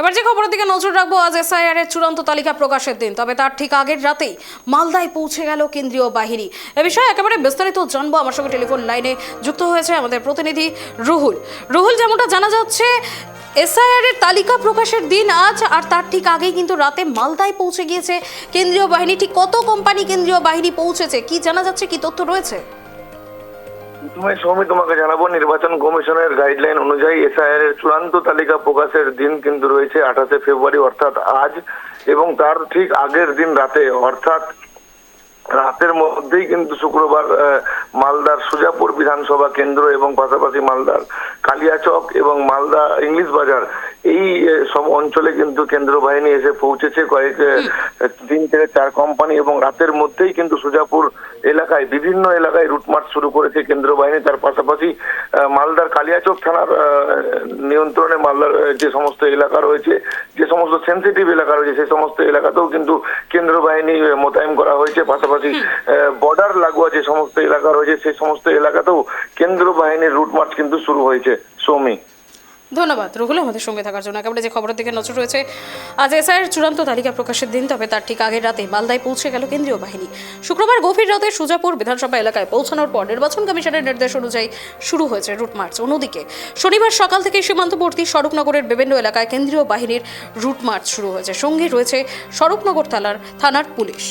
এবার যে খবরের দিকে নজর রাখবো, আজ এসআইআর এর চূড়ান্ত তালিকা প্রকাশের দিন, তবে তার ঠিক আগের রাতেই মালদায় পৌঁছে গেল কেন্দ্রীয় বাহিনী। এ বিষয়ে একেবারে বিস্তারিত জানবো। আমার সঙ্গে টেলিফোন লাইনে যুক্ত হয়েছে আমাদের প্রতিনিধি রুহুল। যেমনটা জানা যাচ্ছে, এসআইআর এর তালিকা প্রকাশের দিন আজ, আর তার ঠিক আগেই কিন্তু রাতে মালদায় পৌঁছে গিয়েছে কেন্দ্রীয় বাহিনী। ঠিক কত কোম্পানি কেন্দ্রীয় বাহিনী পৌঁছেছে, কি জানা যাচ্ছে, কি তথ্য রয়েছে? তোমাকে জানাবো, নির্বাচন কমিশনের গাইডলাইন অনুযায়ী এসআইআর এর চূড়ান্ত তালিকা প্রকাশের দিন কিন্তু রয়েছে 28 ফেব্রুয়ারি অর্থাৎ আজ, এবং তার ঠিক আগের দিন রাতে অর্থাৎ রাতের মধ্যেই কিন্তু শুক্রবার মালদার সুজাপুর বিধানসভা কেন্দ্র এবং পাশাপাশি মালদার কালিয়াচক এবং মালদা ইংলিশ বাজার এই সব অঞ্চলে কিন্তু কেন্দ্র বাহিনী এসে পৌঁছেছে। কয়েক 3 থেকে 4 কোম্পানি, এবং রাতের মধ্যেই কিন্তু সুজাপুর এলাকায় বিভিন্ন এলাকায় রুটমার্চ শুরু করেছে কেন্দ্র বাহিনী। তার পাশাপাশি মালদার কালিয়াচক থানার নিয়ন্ত্রণে মালদার যে সমস্ত এলাকা রয়েছে, যে সমস্ত সেন্সিটিভ এলাকা রয়েছে, সেই সমস্ত এলাকাতেও কিন্তু কেন্দ্র বাহিনী মোতায়েন করা হয়েছে। পাশাপাশি বর্ডার লাগোয়া যে সমস্ত এলাকা রয়েছে, সেই সমস্ত এলাকাতেও কেন্দ্র বাহিনীর রুটমার্চ কিন্তু শুরু হয়েছে। সৌমি, ধন্যবাদ রুহুল আমাদের সঙ্গে থাকার জন্য। একেবারে যে খবরের দিকে নজর রয়েছে, আজ এসআইআর চূড়ান্ত তালিকা প্রকাশের দিন, তবে তার ঠিক আগের রাতে মালদায় পৌঁছে গেল কেন্দ্রীয় বাহিনী। শুক্রবার গভীর রাতে সুজাপুর বিধানসভা এলাকায় পৌঁছানোর পর নির্বাচন কমিশনের নির্দেশ অনুযায়ী শুরু হয়েছে রুট মার্চ। অন্যদিকে শনিবার সকাল থেকে সীমান্তবর্তী স্বরূপনগরের বিভিন্ন এলাকায় কেন্দ্রীয় বাহিনীর রুট মার্চ শুরু হয়েছে। সঙ্গে রয়েছে স্বরূপনগর থানার পুলিশ।